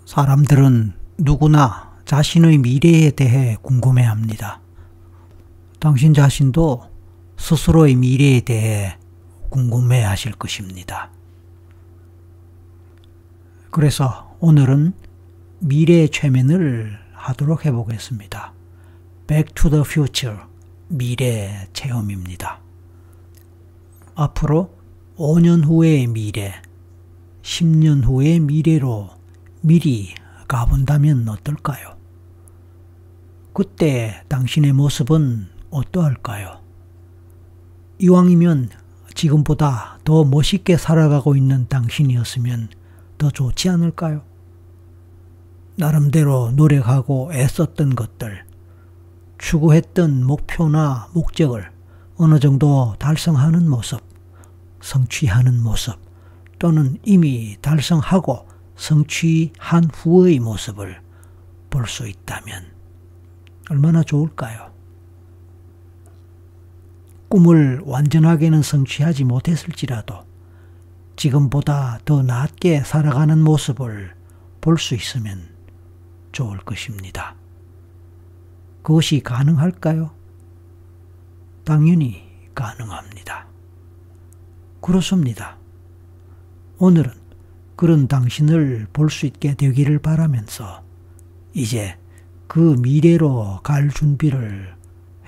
사람들은 누구나 자신의 미래에 대해 궁금해합니다. 당신 자신도 스스로의 미래에 대해 궁금해하실 것입니다. 그래서 오늘은 미래의 최면을 하도록 해보겠습니다. Back to the Future, 미래 체험입니다. 앞으로 5년 후의 미래, 10년 후의 미래로 미리 가본다면 어떨까요? 그때 당신의 모습은 어떠할까요? 이왕이면 지금보다 더 멋있게 살아가고 있는 당신이었으면 더 좋지 않을까요? 나름대로 노력하고 애썼던 것들, 추구했던 목표나 목적을 어느 정도 달성하는 모습, 성취하는 모습, 또는 이미 달성하고 성취한 후의 모습을 볼 수 있다면 얼마나 좋을까요? 꿈을 완전하게는 성취하지 못했을지라도 지금보다 더 낫게 살아가는 모습을 볼 수 있으면 좋을 것입니다. 그것이 가능할까요? 당연히 가능합니다. 그렇습니다. 오늘은 그런 당신을 볼 수 있게 되기를 바라면서 이제 그 미래로 갈 준비를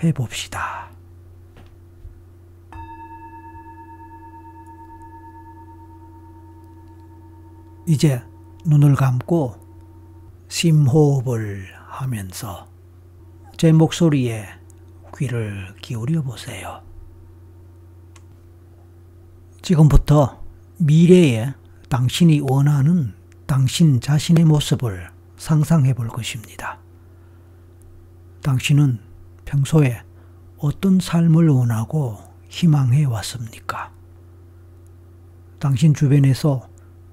해봅시다. 이제 눈을 감고 심호흡을 하면서 제 목소리에 귀를 기울여 보세요. 지금부터 미래에 당신이 원하는 당신 자신의 모습을 상상해 볼 것입니다. 당신은 평소에 어떤 삶을 원하고 희망해 왔습니까? 당신 주변에서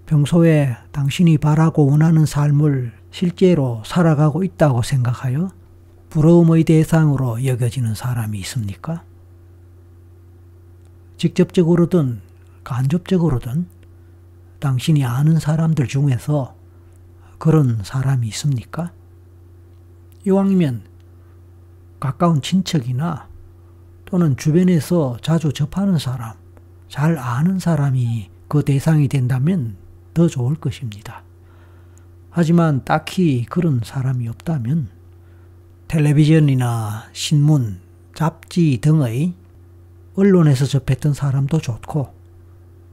평소에 당신이 바라고 원하는 삶을 실제로 살아가고 있다고 생각하여 부러움의 대상으로 여겨지는 사람이 있습니까? 직접적으로든 간접적으로든 당신이 아는 사람들 중에서 그런 사람이 있습니까? 이왕이면 가까운 친척이나 또는 주변에서 자주 접하는 사람, 잘 아는 사람이 그 대상이 된다면 더 좋을 것입니다. 하지만 딱히 그런 사람이 없다면 텔레비전이나 신문, 잡지 등의 언론에서 접했던 사람도 좋고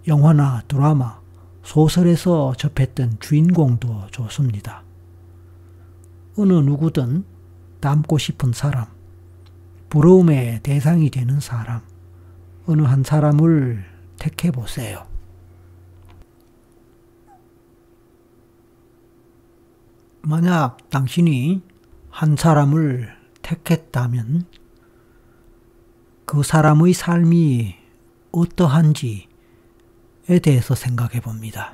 영화나 드라마, 소설에서 접했던 주인공도 좋습니다. 어느 누구든 닮고 싶은 사람, 부러움의 대상이 되는 사람, 어느 한 사람을 택해 보세요. 만약 당신이 한 사람을 택했다면 그 사람의 삶이 어떠한지에 대해서 생각해 봅니다.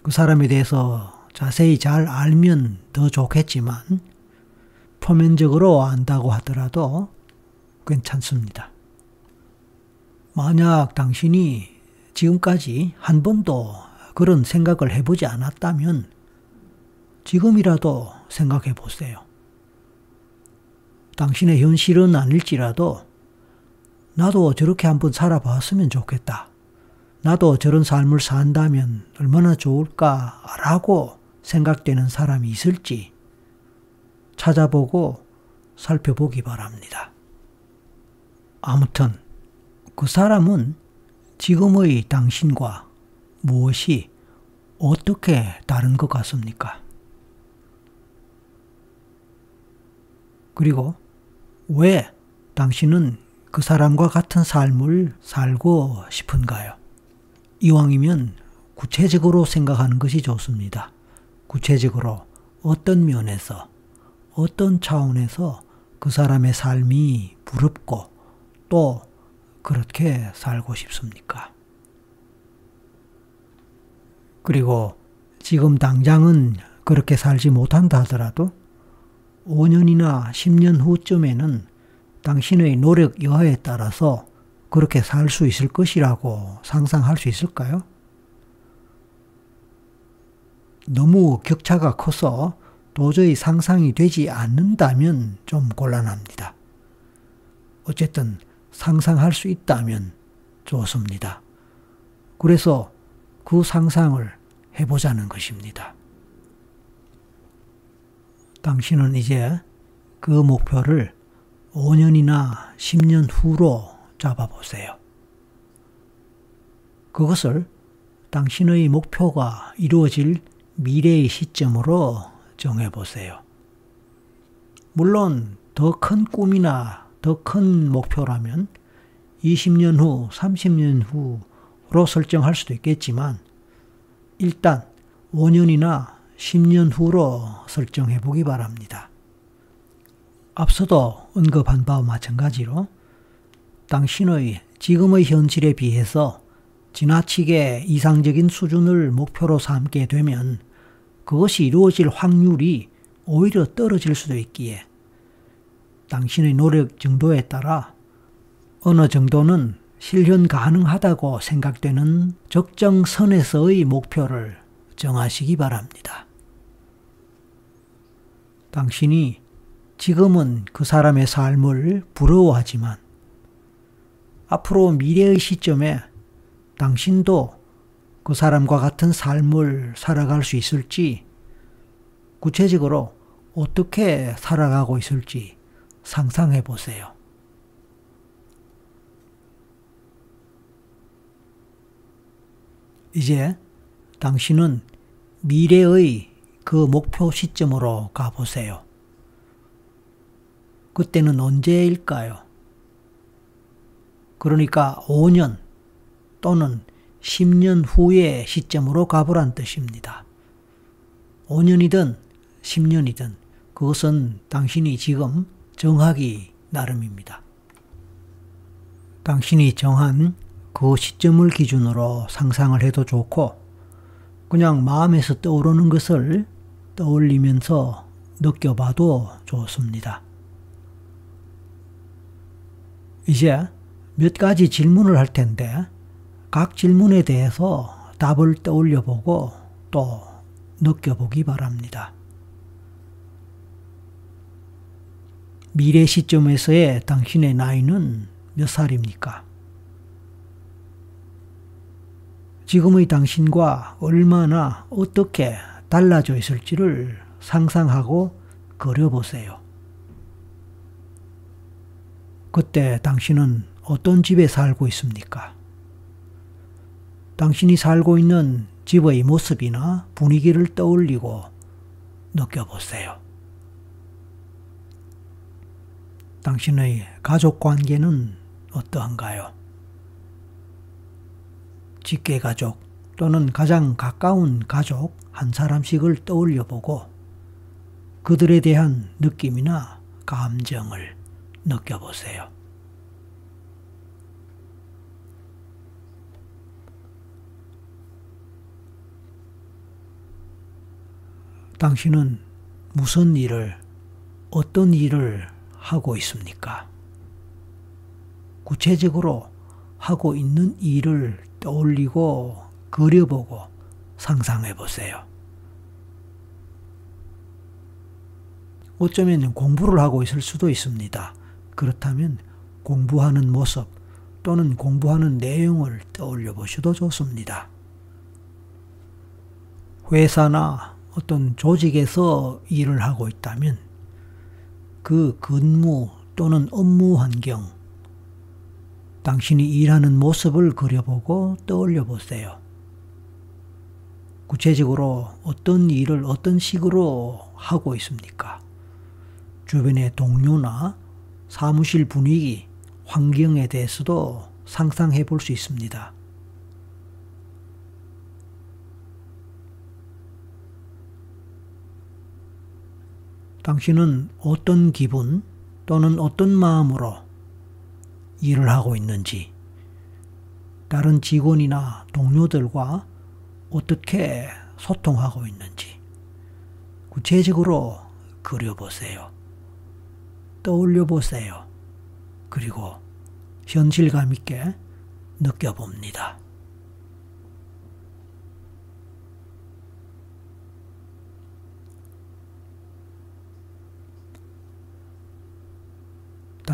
그 사람에 대해서 자세히 잘 알면 더 좋겠지만 표면적으로 안다고 하더라도 괜찮습니다. 만약 당신이 지금까지 한 번도 그런 생각을 해보지 않았다면 지금이라도 생각해 보세요. 당신의 현실은 아닐지라도 나도 저렇게 한번 살아봤으면 좋겠다. 나도 저런 삶을 산다면 얼마나 좋을까라고 생각되는 사람이 있을지 찾아보고 살펴보기 바랍니다. 아무튼 그 사람은 지금의 당신과 무엇이 어떻게 다른 것 같습니까? 그리고 왜 당신은 그 사람과 같은 삶을 살고 싶은가요? 이왕이면 구체적으로 생각하는 것이 좋습니다. 구체적으로 어떤 면에서, 어떤 차원에서 그 사람의 삶이 부럽고 또 그렇게 살고 싶습니까? 그리고 지금 당장은 그렇게 살지 못한다 하더라도 5년이나 10년 후쯤에는 당신의 노력 여하에 따라서 그렇게 살 수 있을 것이라고 상상할 수 있을까요? 너무 격차가 커서 도저히 상상이 되지 않는다면 좀 곤란합니다. 어쨌든 상상할 수 있다면 좋습니다. 그래서 그 상상을 해보자는 것입니다. 당신은 이제 그 목표를 5년이나 10년 후로 잡아보세요. 그것을 당신의 목표가 이루어질 미래의 시점으로 정해보세요. 물론 더 큰 꿈이나 더 큰 목표라면 20년 후, 30년 후로 설정할 수도 있겠지만 일단 5년이나 10년 후로 설정해 보기 바랍니다. 앞서도 언급한 바와 마찬가지로 당신의 지금의 현실에 비해서 지나치게 이상적인 수준을 목표로 삼게 되면 그것이 이루어질 확률이 오히려 떨어질 수도 있기에 당신의 노력 정도에 따라 어느 정도는 실현 가능하다고 생각되는 적정선에서의 목표를 정하시기 바랍니다. 당신이 지금은 그 사람의 삶을 부러워하지만 앞으로 미래의 시점에 당신도 그 사람과 같은 삶을 살아갈 수 있을지, 구체적으로 어떻게 살아가고 있을지 상상해 보세요. 이제 당신은 미래의 그 목표 시점으로 가보세요. 그때는 언제일까요? 그러니까 5년 또는 10년 후의 시점으로 가보란 뜻입니다. 5년이든 10년이든 그것은 당신이 지금 정하기 나름입니다. 당신이 정한 그 시점을 기준으로 상상을 해도 좋고 그냥 마음에서 떠오르는 것을 떠올리면서 느껴봐도 좋습니다. 이제 몇 가지 질문을 할 텐데 각 질문에 대해서 답을 떠올려 보고 또 느껴보기 바랍니다. 미래 시점에서의 당신의 나이는 몇 살입니까? 지금의 당신과 얼마나 어떻게 달라져 있을지를 상상하고 그려보세요. 그때 당신은 어떤 집에 살고 있습니까? 당신이 살고 있는 집의 모습이나 분위기를 떠올리고 느껴보세요. 당신의 가족 관계는 어떠한가요? 직계가족 또는 가장 가까운 가족 한 사람씩을 떠올려보고 그들에 대한 느낌이나 감정을 느껴보세요. 당신은 무슨 일을, 어떤 일을 하고 있습니까? 구체적으로 하고 있는 일을 떠올리고 그려보고 상상해 보세요. 어쩌면 공부를 하고 있을 수도 있습니다. 그렇다면 공부하는 모습 또는 공부하는 내용을 떠올려 보셔도 좋습니다. 회사나 어떤 조직에서 일을 하고 있다면 그 근무 또는 업무 환경, 당신이 일하는 모습을 그려보고 떠올려 보세요. 구체적으로 어떤 일을 어떤 식으로 하고 있습니까? 주변의 동료나 사무실 분위기, 환경에 대해서도 상상해 볼 수 있습니다. 당신은 어떤 기분 또는 어떤 마음으로 일을 하고 있는지, 다른 직원이나 동료들과 어떻게 소통하고 있는지 구체적으로 그려보세요. 떠올려보세요. 그리고 현실감 있게 느껴봅니다.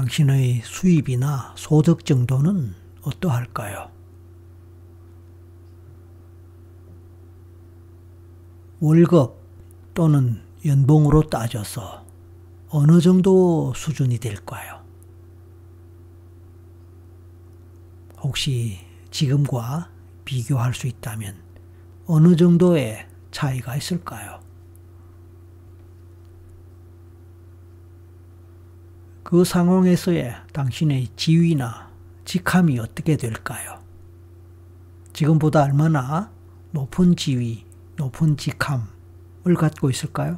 당신의 수입이나 소득 정도는 어떠할까요? 월급 또는 연봉으로 따져서 어느 정도 수준이 될까요? 혹시 지금과 비교할 수 있다면 어느 정도의 차이가 있을까요? 그 상황에서의 당신의 지위나 직함이 어떻게 될까요? 지금보다 얼마나 높은 지위, 높은 직함을 갖고 있을까요?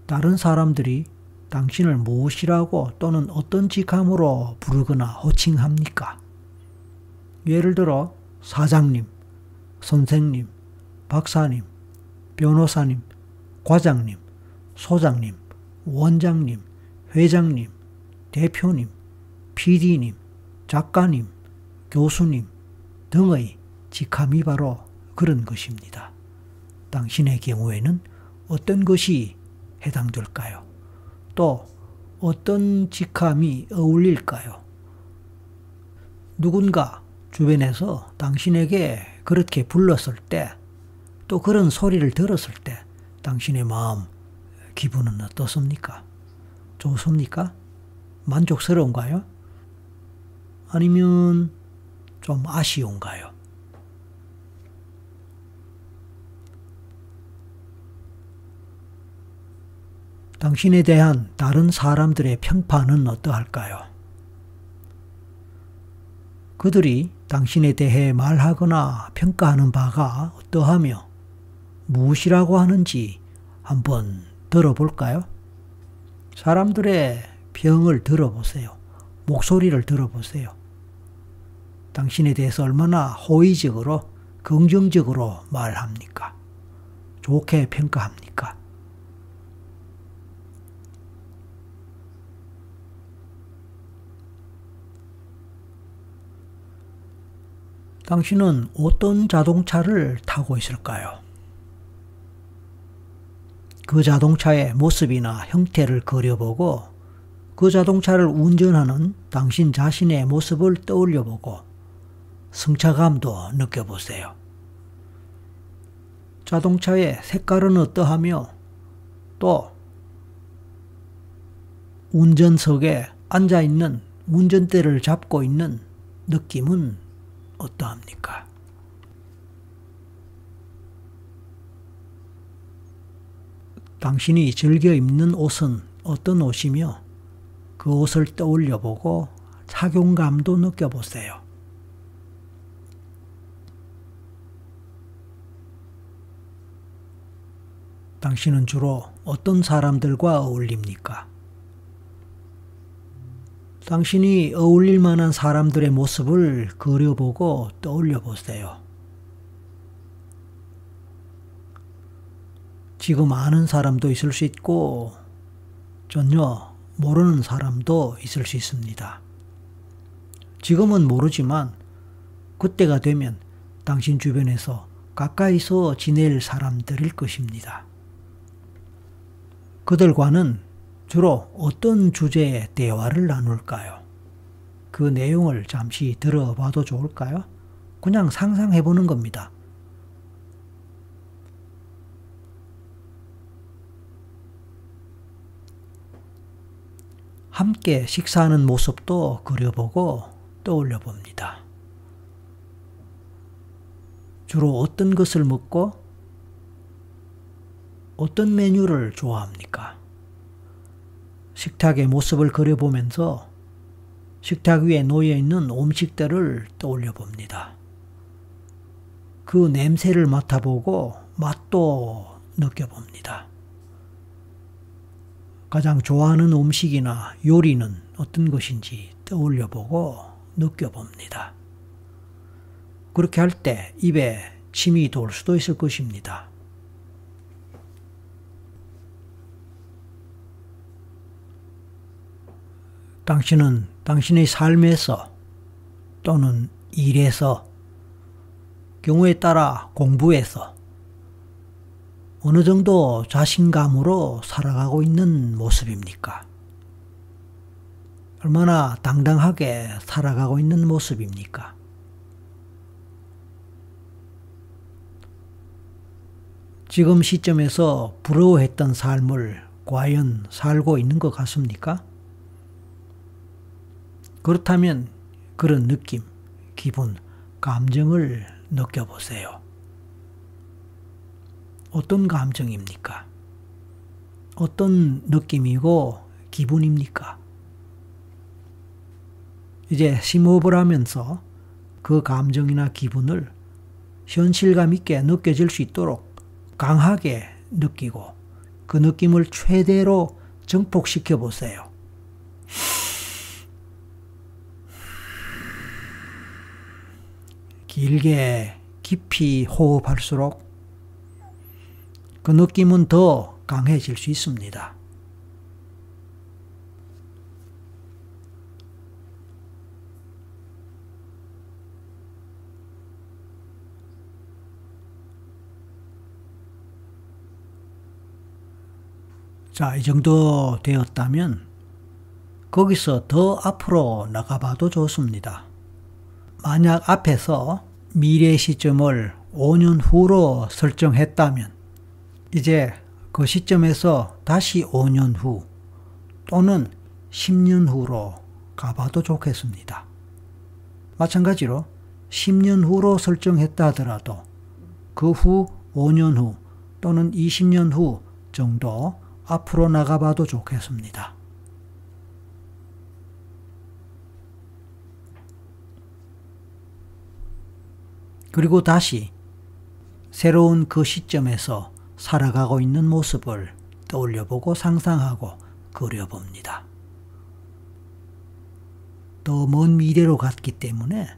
다른 사람들이 당신을 무엇이라고 또는 어떤 직함으로 부르거나 호칭합니까? 예를 들어 사장님, 선생님, 박사님, 변호사님, 과장님, 소장님, 원장님, 회장님, 대표님, PD님, 작가님, 교수님 등의 직함이 바로 그런 것입니다. 당신의 경우에는 어떤 것이 해당될까요? 또 어떤 직함이 어울릴까요? 누군가 주변에서 당신에게 그렇게 불렀을 때, 또 그런 소리를 들었을 때 당신의 마음, 기분은 어떻습니까? 좋습니까? 만족스러운가요? 아니면 좀 아쉬운가요? 당신에 대한 다른 사람들의 평판은 어떠할까요? 그들이 당신에 대해 말하거나 평가하는 바가 어떠하며 무엇이라고 하는지 한번 들어볼까요? 사람들의 평을 들어보세요. 목소리를 들어보세요. 당신에 대해서 얼마나 호의적으로, 긍정적으로 말합니까? 좋게 평가합니까? 당신은 어떤 자동차를 타고 있을까요? 그 자동차의 모습이나 형태를 그려보고 그 자동차를 운전하는 당신 자신의 모습을 떠올려보고 승차감도 느껴보세요. 자동차의 색깔은 어떠하며 또 운전석에 앉아있는 운전대를 잡고 있는 느낌은 어떠합니까? 당신이 즐겨 입는 옷은 어떤 옷이며 그 옷을 떠올려보고 착용감도 느껴보세요. 당신은 주로 어떤 사람들과 어울립니까? 당신이 어울릴 만한 사람들의 모습을 그려보고 떠올려보세요. 지금 아는 사람도 있을 수 있고 전혀 모르는 사람도 있을 수 있습니다. 지금은 모르지만 그때가 되면 당신 주변에서 가까이서 지낼 사람들일 것입니다. 그들과는 주로 어떤 주제의 대화를 나눌까요? 그 내용을 잠시 들어봐도 좋을까요? 그냥 상상해보는 겁니다. 함께 식사하는 모습도 그려보고 떠올려 봅니다. 주로 어떤 것을 먹고 어떤 메뉴를 좋아합니까? 식탁의 모습을 그려보면서 식탁 위에 놓여있는 음식들을 떠올려 봅니다. 그 냄새를 맡아보고 맛도 느껴봅니다. 가장 좋아하는 음식이나 요리는 어떤 것인지 떠올려보고 느껴봅니다. 그렇게 할 때 입에 침이 돌 수도 있을 것입니다. 당신은 당신의 삶에서 또는 일에서, 경우에 따라 공부에서 어느 정도 자신감으로 살아가고 있는 모습입니까? 얼마나 당당하게 살아가고 있는 모습입니까? 지금 시점에서 부러워했던 삶을 과연 살고 있는 것 같습니까? 그렇다면 그런 느낌, 기분, 감정을 느껴보세요. 어떤 감정입니까? 어떤 느낌이고 기분입니까? 이제 심호흡을 하면서 그 감정이나 기분을 현실감 있게 느껴질 수 있도록 강하게 느끼고 그 느낌을 최대로 증폭시켜 보세요. 길게 깊이 호흡할수록 그 느낌은 더 강해질 수 있습니다. 자, 이 정도 되었다면 거기서 더 앞으로 나가봐도 좋습니다. 만약 앞에서 미래 시점을 5년 후로 설정했다면 이제 그 시점에서 다시 5년 후 또는 10년 후로 가봐도 좋겠습니다. 마찬가지로 10년 후로 설정했다 하더라도 그 후 5년 후 또는 20년 후 정도 앞으로 나가봐도 좋겠습니다. 그리고 다시 새로운 그 시점에서 살아가고 있는 모습을 떠올려보고 상상하고 그려봅니다. 더 먼 미래로 갔기 때문에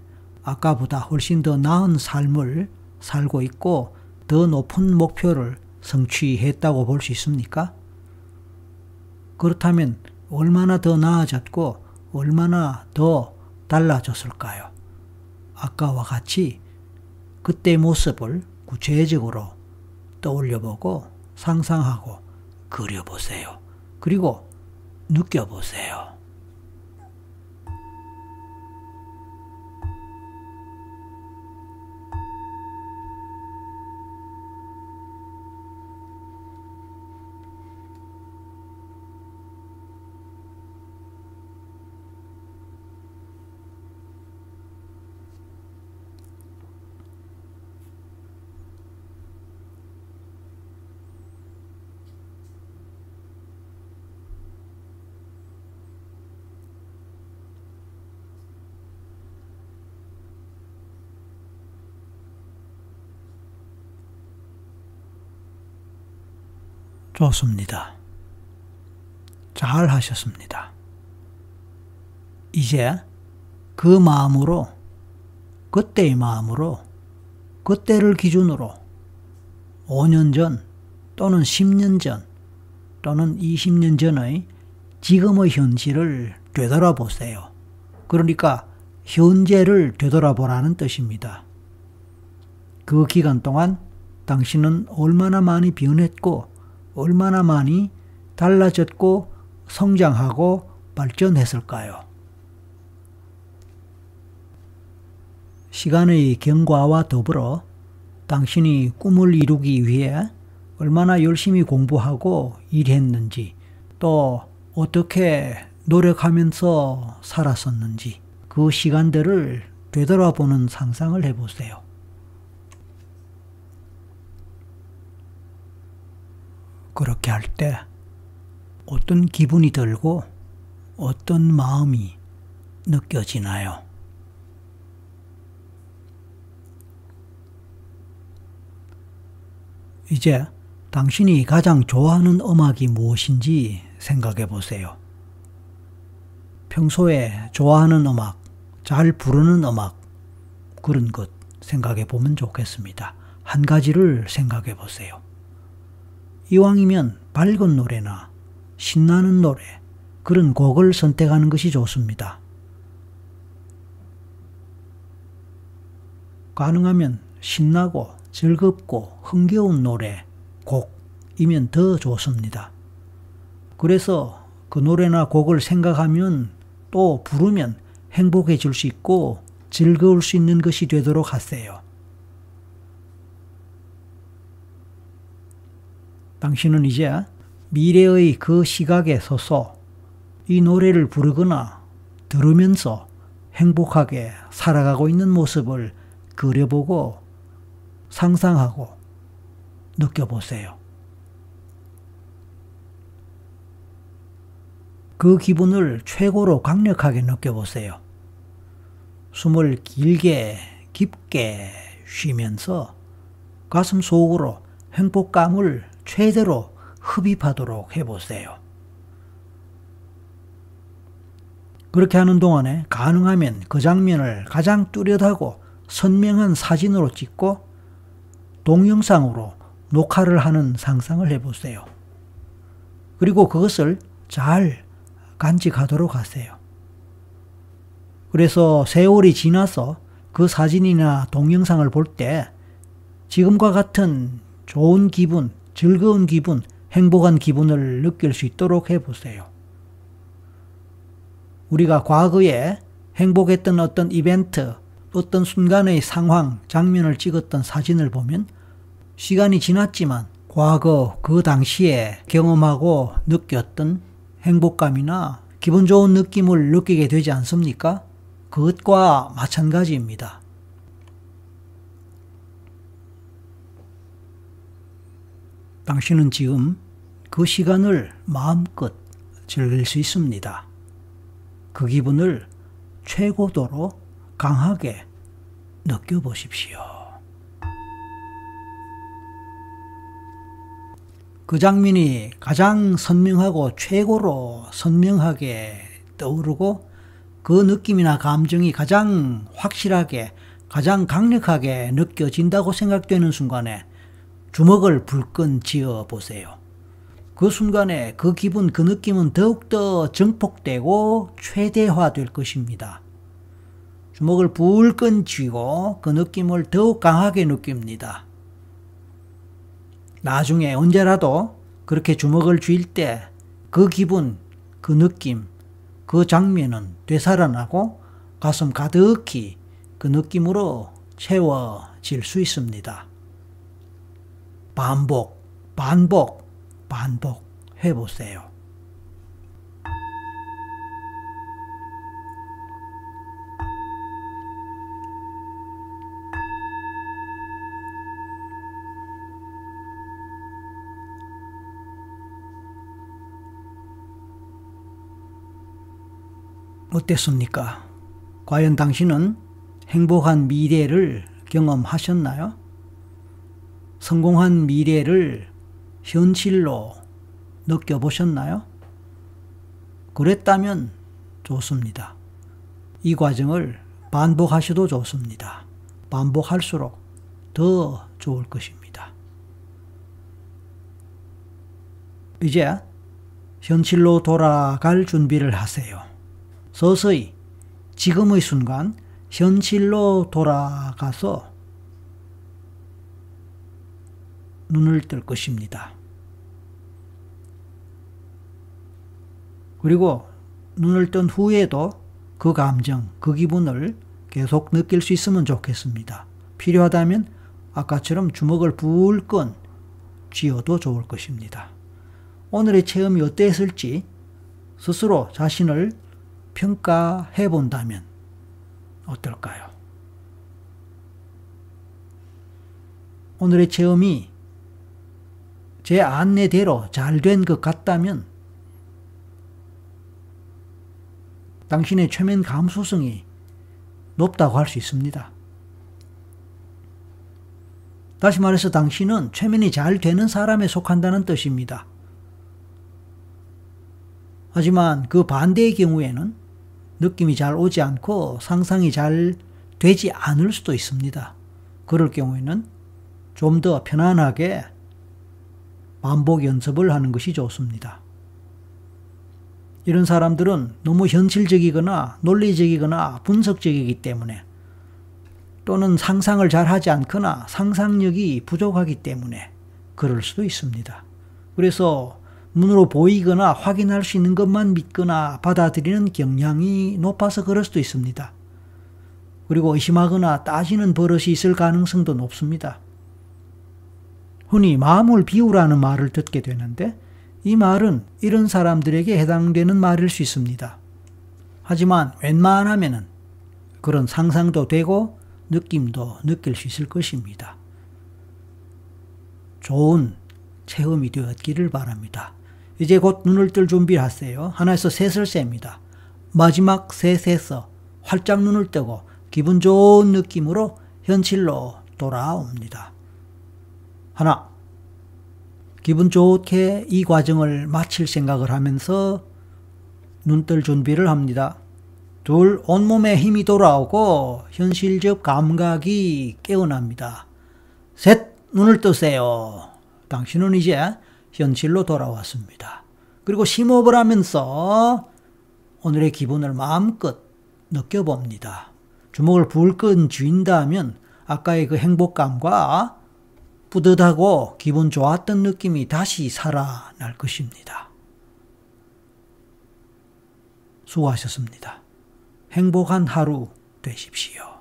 아까보다 훨씬 더 나은 삶을 살고 있고 더 높은 목표를 성취했다고 볼 수 있습니까? 그렇다면 얼마나 더 나아졌고 얼마나 더 달라졌을까요? 아까와 같이 그때 모습을 구체적으로 떠올려보고 상상하고 그려보세요. 그리고 느껴보세요. 좋습니다. 잘 하셨습니다. 이제 그 마음으로, 그때의 마음으로, 그때를 기준으로 5년 전 또는 10년 전 또는 20년 전의 지금의 현실을 되돌아보세요. 그러니까 현재를 되돌아보라는 뜻입니다. 그 기간 동안 당신은 얼마나 많이 변했고 얼마나 많이 달라졌고 성장하고 발전했을까요? 시간의 경과와 더불어 당신이 꿈을 이루기 위해 얼마나 열심히 공부하고 일했는지 또 어떻게 노력하면서 살았었는지 그 시간들을 되돌아보는 상상을 해보세요. 그렇게 할 때 어떤 기분이 들고 어떤 마음이 느껴지나요? 이제 당신이 가장 좋아하는 음악이 무엇인지 생각해 보세요. 평소에 좋아하는 음악, 잘 부르는 음악, 그런 것 생각해 보면 좋겠습니다. 한 가지를 생각해 보세요. 이왕이면 밝은 노래나 신나는 노래, 그런 곡을 선택하는 것이 좋습니다. 가능하면 신나고 즐겁고 흥겨운 노래, 곡, 이면 더 좋습니다. 그래서 그 노래나 곡을 생각하면 또 부르면 행복해질 수 있고 즐거울 수 있는 것이 되도록 하세요. 당신은 이제 미래의 그 시각에 서서 이 노래를 부르거나 들으면서 행복하게 살아가고 있는 모습을 그려보고 상상하고 느껴보세요. 그 기분을 최고로 강력하게 느껴보세요. 숨을 길게 깊게 쉬면서 가슴 속으로 행복감을 최대로 흡입하도록 해보세요. 그렇게 하는 동안에 가능하면 그 장면을 가장 뚜렷하고 선명한 사진으로 찍고 동영상으로 녹화를 하는 상상을 해보세요. 그리고 그것을 잘 간직하도록 하세요. 그래서 세월이 지나서 그 사진이나 동영상을 볼 때 지금과 같은 좋은 기분, 즐거운 기분, 행복한 기분을 느낄 수 있도록 해보세요. 우리가 과거에 행복했던 어떤 이벤트, 어떤 순간의 상황, 장면을 찍었던 사진을 보면 시간이 지났지만 과거 그 당시에 경험하고 느꼈던 행복감이나 기분 좋은 느낌을 느끼게 되지 않습니까? 그것과 마찬가지입니다. 당신은 지금 그 시간을 마음껏 즐길 수 있습니다. 그 기분을 최고도로 강하게 느껴보십시오. 그 장면이 가장 선명하고 최고로 선명하게 떠오르고 그 느낌이나 감정이 가장 확실하게, 가장 강력하게 느껴진다고 생각되는 순간에 주먹을 불끈 쥐어 보세요. 그 순간에 그 기분, 그 느낌은 더욱더 증폭되고 최대화될 것입니다. 주먹을 불끈 쥐고 그 느낌을 더욱 강하게 느낍니다. 나중에 언제라도 그렇게 주먹을 쥘 때 그 기분, 그 느낌, 그 장면은 되살아나고 가슴 가득히 그 느낌으로 채워질 수 있습니다. 반복, 반복, 반복 해보세요. 어땠습니까? 과연 당신은 행복한 미래를 경험하셨나요? 성공한 미래를 현실로 느껴보셨나요? 그랬다면 좋습니다. 이 과정을 반복하셔도 좋습니다. 반복할수록 더 좋을 것입니다. 이제 현실로 돌아갈 준비를 하세요. 서서히 지금의 순간 현실로 돌아가서 눈을 뜰 것입니다. 그리고 눈을 뜬 후에도 그 감정, 그 기분을 계속 느낄 수 있으면 좋겠습니다. 필요하다면 아까처럼 주먹을 불끈 쥐어도 좋을 것입니다. 오늘의 체험이 어땠을지 스스로 자신을 평가해 본다면 어떨까요? 오늘의 체험이 제 안내대로 잘 된 것 같다면 당신의 최면 감수성이 높다고 할 수 있습니다. 다시 말해서 당신은 최면이 잘 되는 사람에 속한다는 뜻입니다. 하지만 그 반대의 경우에는 느낌이 잘 오지 않고 상상이 잘 되지 않을 수도 있습니다. 그럴 경우에는 좀 더 편안하게 반복 연습을 하는 것이 좋습니다. 이런 사람들은 너무 현실적이거나 논리적이거나 분석적이기 때문에 또는 상상을 잘 하지 않거나 상상력이 부족하기 때문에 그럴 수도 있습니다. 그래서 눈으로 보이거나 확인할 수 있는 것만 믿거나 받아들이는 경향이 높아서 그럴 수도 있습니다. 그리고 의심하거나 따지는 버릇이 있을 가능성도 높습니다. 흔히 마음을 비우라는 말을 듣게 되는데 이 말은 이런 사람들에게 해당되는 말일 수 있습니다. 하지만 웬만하면은 그런 상상도 되고 느낌도 느낄 수 있을 것입니다. 좋은 체험이 되었기를 바랍니다. 이제 곧 눈을 뜰 준비를 하세요. 하나에서 셋을 셉니다. 마지막 셋에서 활짝 눈을 뜨고 기분 좋은 느낌으로 현실로 돌아옵니다. 하나, 기분 좋게 이 과정을 마칠 생각을 하면서 눈 뜰 준비를 합니다. 둘, 온몸에 힘이 돌아오고 현실적 감각이 깨어납니다. 셋, 눈을 뜨세요. 당신은 이제 현실로 돌아왔습니다. 그리고 심호흡을 하면서 오늘의 기분을 마음껏 느껴봅니다. 주먹을 불끈 쥔다면 아까의 그 행복감과 뿌듯하고 기분 좋았던 느낌이 다시 살아날 것입니다. 수고하셨습니다. 행복한 하루 되십시오.